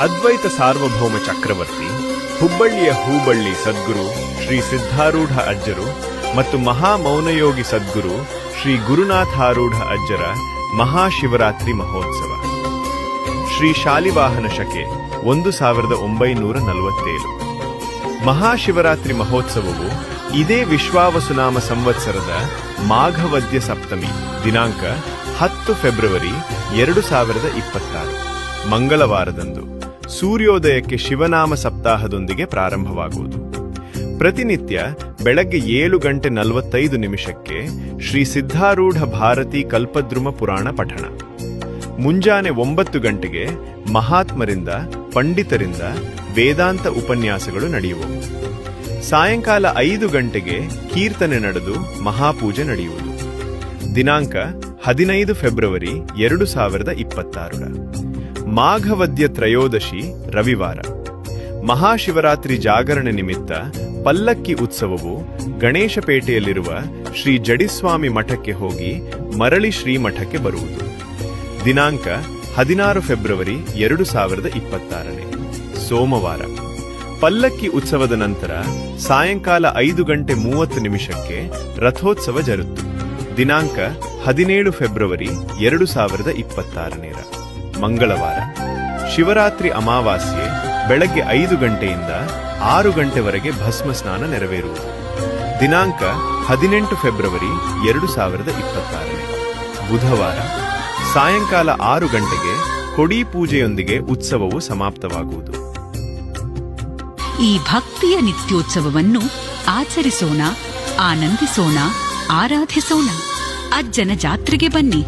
ಅದ್ವೈತ ಸಾರ್ವಭೌಮ ಚಕ್ರವರ್ತಿ, ಹುಬ್ಬಳ್ಳಿಯ ಹೂಬಳ್ಳಿ ಸದ್ಗುರು ಶ್ರೀ ಸಿದ್ಧಾರೂಢ ಅಜ್ಜರು ಮತ್ತು ಮಹಾಮೌನಯೋಗಿ ಸದ್ಗುರು ಶ್ರೀ ಗುರುನಾಥಾರೂಢ ಅಜ್ಜರ ಮಹಾಶಿವರಾತ್ರಿ ಮಹೋತ್ಸವ. ಶ್ರೀ ಶಾಲಿವಾಹನ ಶಕೆ 1947. ಮಹಾಶಿವರಾತ್ರಿ ಮಹೋತ್ಸವವು ಇದೇ ವಿಶ್ವಾವಸುನಾಮ ಸಂವತ್ಸರದ ಮಾಘವದ್ಯ ಸಪ್ತಮಿ ದಿನಾಂಕ 10 ಫೆಬ್ರವರಿ 2026 ಮಂಗಳವಾರದಂದು ಸೂರ್ಯೋದಯಕ್ಕೆ ಶಿವನಾಮ ಸಪ್ತಾಹದೊಂದಿಗೆ ಪ್ರಾರಂಭವಾಗುವುದು. ಪ್ರತಿನಿತ್ಯ ಬೆಳಗ್ಗೆ 7:45 ಶ್ರೀ ಸಿದ್ಧಾರೂಢ ಭಾರತಿ ಕಲ್ಪದ್ರುಮ ಪುರಾಣ ಪಠಣ. ಮುಂಜಾನೆ 9 ಗಂಟೆಗೆ ಮಹಾತ್ಮರಿಂದ ಪಂಡಿತರಿಂದ ವೇದಾಂತ ಉಪನ್ಯಾಸಗಳು ನಡೆಯುವವು. ಸಾಯಂಕಾಲ 5 ಗಂಟೆಗೆ ಕೀರ್ತನೆ ನಡೆದು ಮಹಾಪೂಜೆ ನಡೆಯುವುದು. ದಿನಾಂಕ 15 ಫೆಬ್ರವರಿ 2026 ಮಾಘವದ್ಯ ತ್ರಯೋದಶಿ ರವಿವಾರ. ಮಹಾಶಿವರಾತ್ರಿ ಜಾಗರಣೆ ನಿಮಿತ್ತ ಪಲ್ಲಕ್ಕಿ ಉತ್ಸವವು ಗಣೇಶಪೇಟೆಯಲ್ಲಿರುವ ಶ್ರೀ ಜಡಿಸ್ವಾಮಿ ಮಠಕ್ಕೆ ಹೋಗಿ ಮರಳಿ ಶ್ರೀಮಠಕ್ಕೆ ಬರುವುದು. ದಿನಾಂಕ 16 ಫೆಬ್ರವರಿ 2026 ಸೋಮವಾರ. ಪಲ್ಲಕ್ಕಿ ಉತ್ಸವದ ನಂತರ ಸಾಯಂಕಾಲ 5:30 ರಥೋತ್ಸವ ಜರುತ್ತು. ದಿನಾಂಕ 17 ಫೆಬ್ರವರಿ 2026 ಮಂಗಳವಾರ. ಶಿವರಾತ್ರಿ ಅಮಾವಾಸ್ಯೆ ಬೆಳಗ್ಗೆ 5 ಗಂಟೆಯಿಂದ 6 ಗಂಟೆವರೆಗೆ ಭಸ್ಮ ಸ್ನಾನ ನೆರವೇರುವುದು. ದಿನಾಂಕ 18 ಫೆಬ್ರವರಿ 2026 ಬುಧವಾರ. ಸಾಯಂಕಾಲ 6 ಗಂಟೆಗೆ ಕೊಡಿ ಪೂಜೆಯೊಂದಿಗೆ ಉತ್ಸವವು ಸಮಾಪ್ತವಾಗುವುದು. ಈ ಭಕ್ತಿಯ ನಿತ್ಯೋತ್ಸವವನ್ನು ಆಚರಿಸೋಣ, ಆನಂದಿಸೋಣ, ಆರಾಧಿಸೋಣ. ಅಜ್ಜನ ಜಾತ್ರೆಗೆ ಬನ್ನಿ.